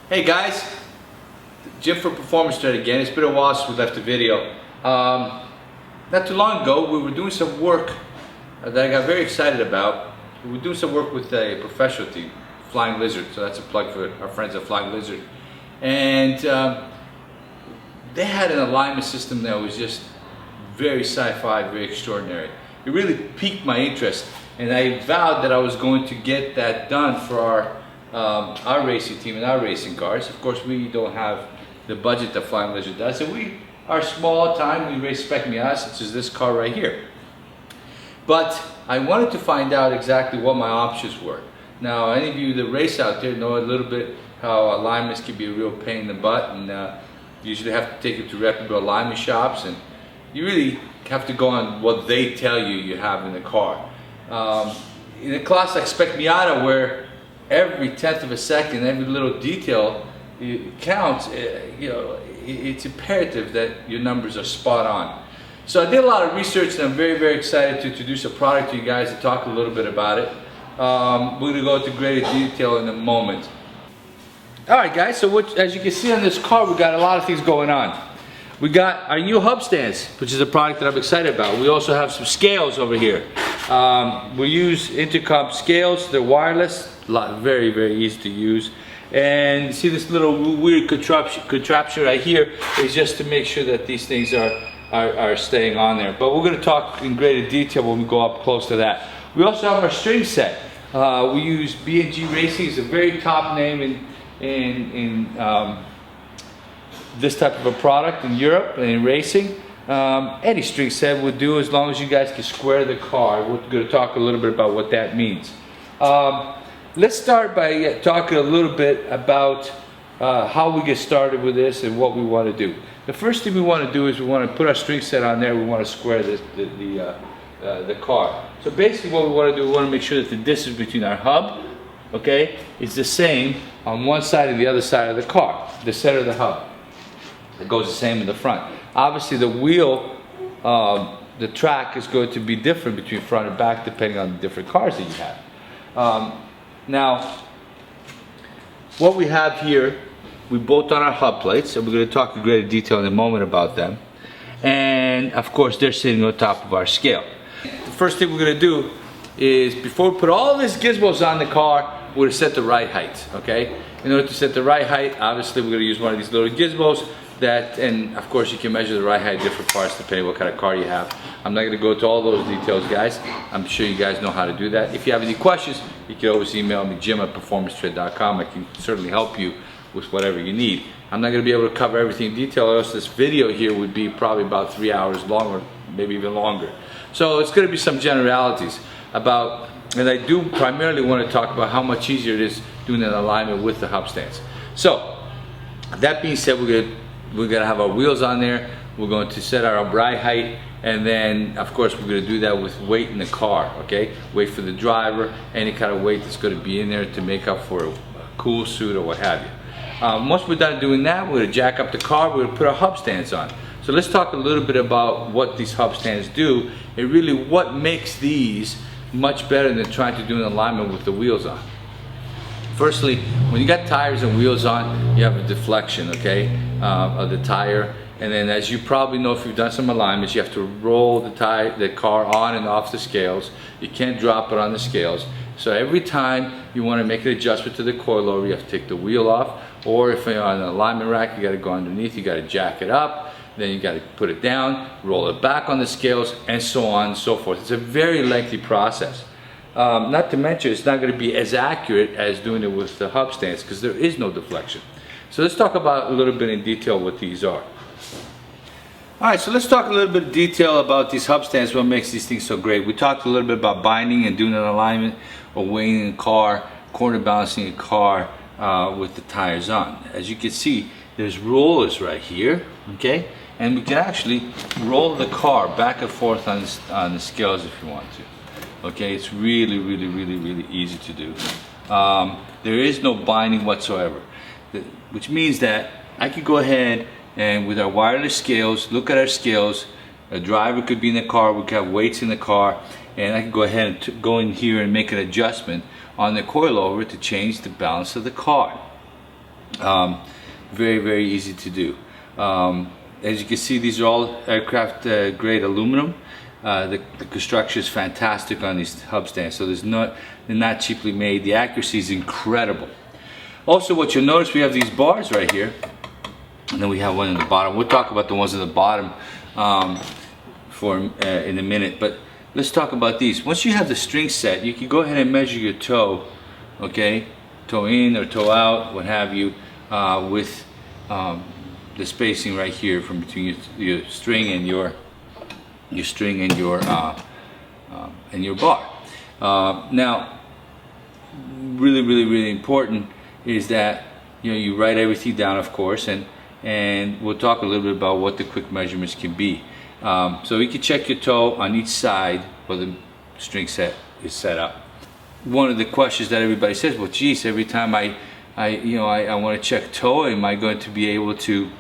Hey guys, Jim for Performance Thread again. It's been a while since we left the video. Not too long ago we were doing some work that I got very excited about. We were doing some work with a professional team, Flying Lizard, so that's a plug for our friends at Flying Lizard. And they had an alignment system that was just very sci-fi, very extraordinary. It really piqued my interest, and I vowed that I was going to get that done for our racing team and our racing cars. Of course, we don't have the budget that Flying Lizard does, so we are small time. We race spec Miatas, such as this car right here. But I wanted to find out exactly what my options were. Now, any of you that race out there know a little bit how alignments can be a real pain in the butt, and you usually have to take it to reputable alignment shops, and you really have to go on what they tell you you have in the car. In a class like spec Miata, where every tenth of a second, every little detail counts, it's imperative that your numbers are spot on. So I did a lot of research, and I'm very, very excited to introduce a product to you guys to talk a little bit about it. We're going to go into greater detail in a moment. Alright guys, so as you can see on this car, we got a lot of things going on. We got our new Hubstands, which is a product that I'm excited about. We also have some scales over here. We use intercom scales. They're wireless, very, very easy to use. And see this little weird contraption right here is just to make sure that these things are staying on there. But we're going to talk in greater detail when we go up close to that. We also have our string set. We use B&G Racing. It's a very top name in this type of a product in Europe and in racing. Any string set would do, as long as you guys can square the car. We're going to talk a little bit about what that means. Let's start by talking a little bit about how we get started with this and what we want to do. The first thing we want to do is we want to put our string set on there. We want to square the car. So basically what we want to do, we want to make sure that the distance between our hub, okay, is the same on one side and the other side of the car, the center of the hub. It goes the same in the front. Obviously the wheel, the track is going to be different between front and back depending on the different cars that you have. Now, what we have here, we bolt on our hub plates, and we're going to talk in greater detail in a moment about them. And of course they're sitting on top of our scale. The first thing we're going to do is, before we put all these gizmos on the car, we're going to set the right height, okay? In order to set the right height, obviously we're going to use one of these little gizmos and of course you can measure the right height in different parts depending on what kind of car you have. I'm not going to go into all those details, guys. I'm sure you guys know how to do that. If you have any questions, you can always email me, jim@performancethread.com. I can certainly help you with whatever you need. I'm not going to be able to cover everything in detail, or else this video here would be probably about 3 hours long, or maybe even longer. So it's going to be some generalities about, and I do primarily want to talk about how much easier it is doing an alignment with the Hubstands. So that being said, we're going to have our wheels on there. We're going to set our ride height, and then of course we're going to do that with weight in the car, okay? Weight for the driver, any kind of weight that's going to be in there to make up for a cool suit or what have you. Once we're done doing that, we're going to jack up the car. We're going to put our Hubstands on. So let's talk a little bit about what these Hubstands do, and really what makes these much better than trying to do an alignment with the wheels on. Firstly, when you got tires and wheels on, you have a deflection, okay, of the tire. And then, as you probably know if you've done some alignments, you have to roll the car on and off the scales. You can't drop it on the scales. So every time you want to make an adjustment to the coilover, you have to take the wheel off. Or if you're on an alignment rack, you got to go underneath, you got to jack it up. Then you got to put it down, roll it back on the scales, and so on and so forth. It's a very lengthy process. Not to mention, it's not going to be as accurate as doing it with the Hubstands, because there is no deflection. So let's talk about a little bit in detail what these are. Alright, so let's talk a little bit of detail about these Hubstands, what makes these things so great. We talked a little bit about binding and doing an alignment, or weighing a car, corner balancing a car with the tires on. As you can see, there's rollers right here, okay? And we can actually roll the car back and forth on the scales if you want to. Okay, it's really, really, really, really easy to do. There is no binding whatsoever, which means that I could go ahead and with our wireless scales, look at our scales. A driver could be in the car, we could have weights in the car, and I can go ahead and go in here and make an adjustment on the coilover to change the balance of the car. Very, very easy to do. As you can see, these are all aircraft grade aluminum. The construction is fantastic on these hub stands, so they're not cheaply made. The accuracy is incredible. Also, what you'll notice, we have these bars right here, and then we have one in the bottom. We'll talk about the ones in the bottom in a minute, but let's talk about these. Once you have the string set, you can go ahead and measure your toe, okay? Toe in or toe out, what have you, with the spacing right here from between your string and your bar. Now, really important is that you write everything down, of course, and we'll talk a little bit about what the quick measurements can be. So you can check your toe on each side where the string set is set up. One of the questions that everybody says, well, geez, every time I want to check toe, am I going to be able to?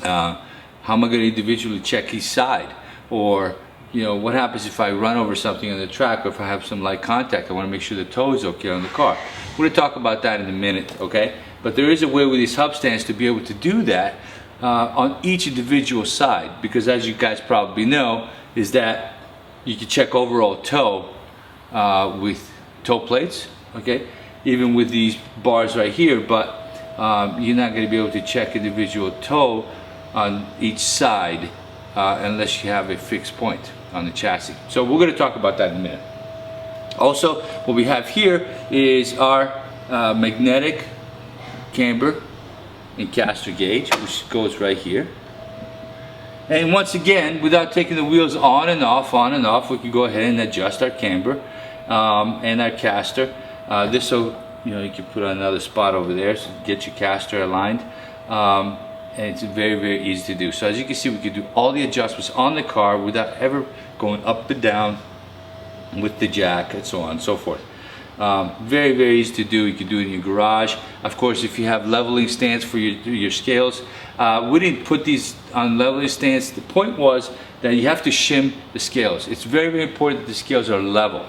How am I going to individually check each side? Or what happens if I run over something on the track, or if I have some light contact? I want to make sure the toe is okay on the car. We're going to talk about that in a minute, okay? But there is a way with these hub stands to be able to do that on each individual side, because as you guys probably know, is that you can check overall toe with toe plates, okay? Even with these bars right here, but you're not going to be able to check individual toe on each side unless you have a fixed point on the chassis. So we're going to talk about that in a minute. Also, what we have here is our magnetic camber and caster gauge, which goes right here. And once again, without taking the wheels on and off, we can go ahead and adjust our camber and our caster. This will, you can put on another spot over there, so get your caster aligned. And it's very easy to do. So as you can see, we can do all the adjustments on the car without ever going up and down with the jack and so on and so forth. Very easy to do. You can do it in your garage. Of course, if you have leveling stands for your scales, we didn't put these on leveling stands. The point was that you have to shim the scales. It's very important that the scales are level.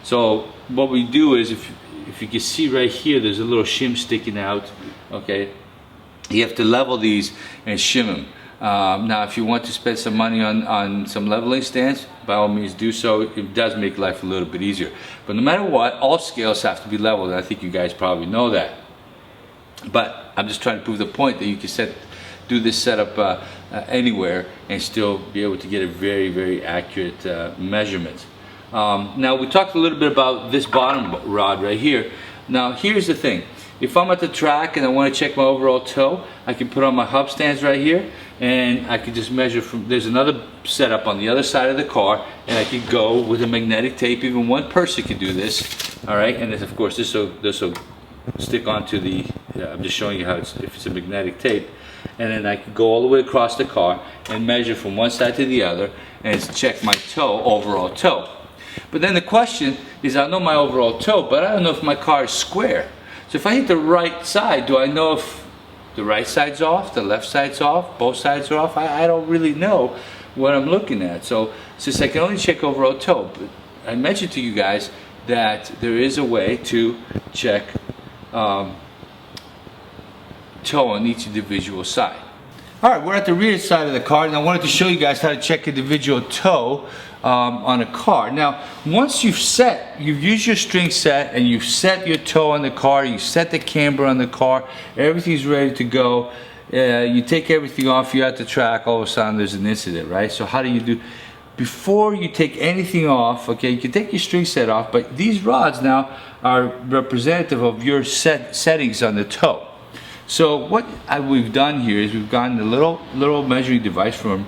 So what we do is, if you can see right here, there's a little shim sticking out, okay? You have to level these and shim them. Now, if you want to spend some money on some leveling stands, by all means do so. It does make life a little bit easier. But no matter what, all scales have to be leveled, and I think you guys probably know that. But I'm just trying to prove the point that you can do this setup anywhere and still be able to get a very accurate measurement. Now, we talked a little bit about this bottom rod right here. Now, here's the thing. If I'm at the track and I want to check my overall toe, I can put on my hub stands right here, and I can just measure from, there's another setup on the other side of the car, and I can go with a magnetic tape. Even one person can do this, all right? And then, of course, this will stick onto the, I'm just showing you how if it's a magnetic tape. And then I can go all the way across the car and measure from one side to the other and check my toe, overall toe. But then the question is, I know my overall toe, but I don't know if my car is square. So if I hit the right side, do I know if the right side's off, the left side's off, both sides are off? I don't really know what I'm looking at. So since I can only check overall toe, but I mentioned to you guys that there is a way to check toe on each individual side. Alright, we're at the rear side of the car, and I wanted to show you guys how to check individual toe on a car. Now, once you've used your string set and you've set your toe on the car, you set the camber on the car, everything's ready to go, you take everything off, you're at the track, all of a sudden there's an incident, right? So how do you do? Before you take anything off, okay, you can take your string set off, but these rods now are representative of your settings on the toe. So what we've done here is we've gotten a little measuring device from,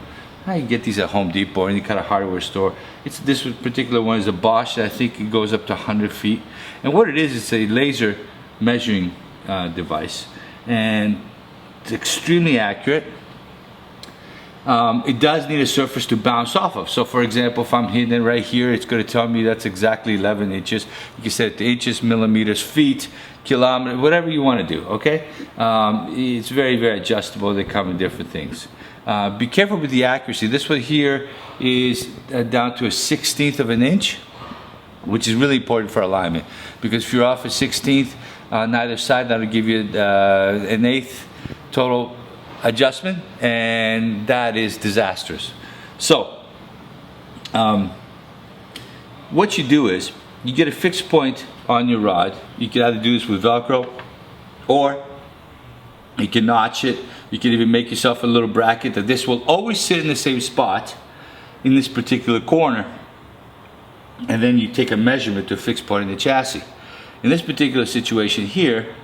you can get these at Home Depot or any kind of hardware store. This particular one is a Bosch. I think it goes up to 100 feet. And what it is, it's a laser measuring device, and it's extremely accurate. It does need a surface to bounce off of. So for example, if I'm hitting it right here, it's going to tell me that's exactly 11 inches. You can set it to inches, millimeters, feet, kilometers, whatever you want to do, okay? It's very adjustable. They come in different things. Be careful with the accuracy. This one here is down to a 1/16 of an inch, which is really important for alignment, because if you're off a 1/16, on either side. That'll give you an 1/8 total adjustment, and that is disastrous. So what you do is you get a fixed point on your rod. You can either do this with Velcro, or you can notch it. You can even make yourself a little bracket that this will always sit in the same spot in this particular corner, and then you take a measurement to a fixed point in the chassis. In this particular situation here,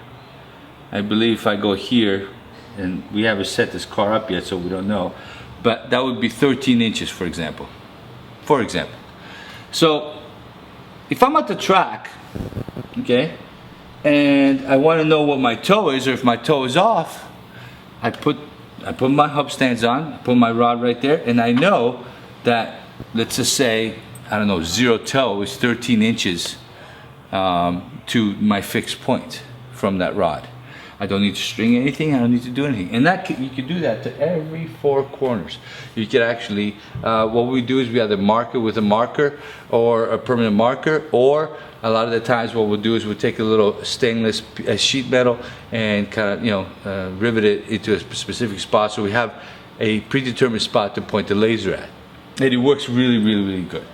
I believe if I go here, and we haven't set this car up yet so we don't know, but that would be 13 inches for example. So if I'm at the track, okay, and I want to know what my toe is, or if my toe is off, I put my hub stands on, put my rod right there, and I know that, let's just say, I don't know, 0 toe is 13 inches to my fixed point from that rod. I don't need to string anything, I don't need to do anything. And that you can do that to every 4 corners. You could actually, what we do is we either mark it with a marker or a permanent marker, or a lot of the times what we'll do is we'll take a little stainless sheet metal and kind of, rivet it into a specific spot, so we have a predetermined spot to point the laser at. And it works really good.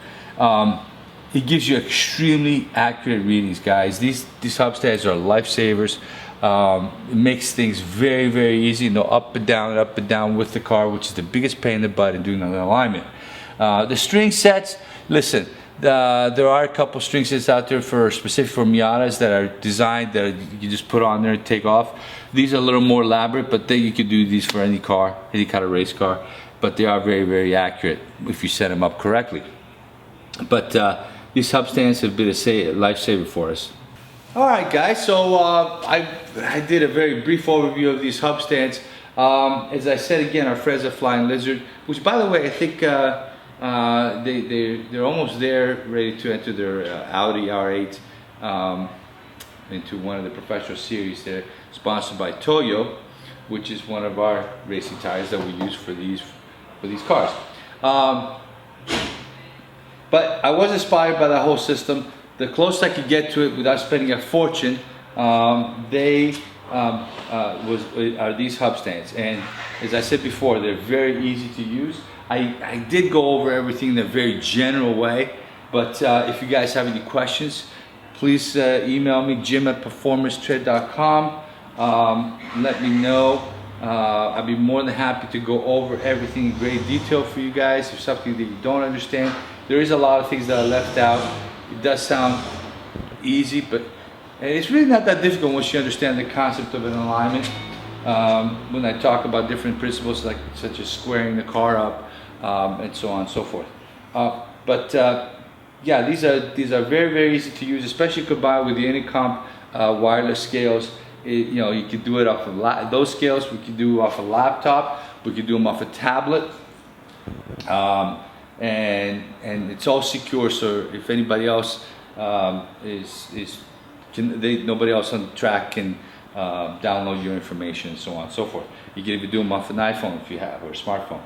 It gives you extremely accurate readings, guys. These hubstands are lifesavers. It makes things very easy. Up and down with the car, which is the biggest pain in the butt in doing an alignment. The string sets, listen, there are a couple string sets out there for specific for Miatas that are designed that you just put on there and take off. These are a little more elaborate, but then you could do these for any car, any kind of race car. But they are very accurate if you set them up correctly. But these hubstands have been a lifesaver for us. Alright guys, so I did a very brief overview of these hubstands. As I said again, our friends at Flying Lizard, which by the way I think they're almost there, ready to enter their Audi R8 into one of the professional series. They're sponsored by Toyo, which is one of our racing tires that we use for these cars. But I was inspired by the whole system. The closest I could get to it without spending a fortune, are these hubstands. And as I said before, they're very easy to use. I did go over everything in a very general way, but if you guys have any questions, please email me, jim@performancetread.com. Let me know. I'd be more than happy to go over everything in great detail for you guys. If something that you don't understand, there is a lot of things that are left out. It does sound easy, but it's really not that difficult once you understand the concept of an alignment. When I talk about different principles such as squaring the car up and so on and so forth. Yeah, these are very easy to use, especially combined with the Intercomp wireless scales. You can do it off of those scales. We can do off a laptop. We can do them off a tablet. And it's all secure, so if anybody else nobody else on the track can download your information and so on and so forth. You can even do them off an iPhone if you have, or a smartphone.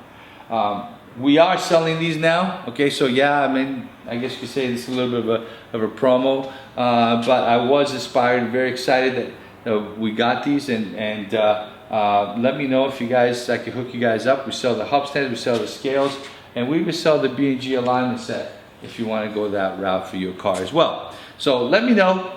We are selling these now, okay, so yeah, I mean, I guess you could say this is a little bit of a promo, but I was inspired, very excited that we got these, and let me know if you guys, I can hook you guys up. We sell the hubstands, we sell the scales, and we will sell the B&G alignment set if you want to go that route for your car as well. So let me know.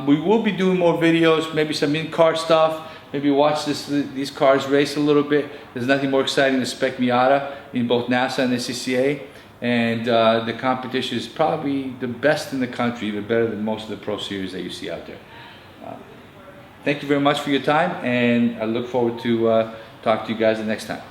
We will be doing more videos, maybe some in-car stuff. Maybe watch these cars race a little bit. There's nothing more exciting than Spec Miata in both NASA and the CCA. And the competition is probably the best in the country, even better than most of the Pro Series that you see out there. Thank you very much for your time, and I look forward to talking to you guys the next time.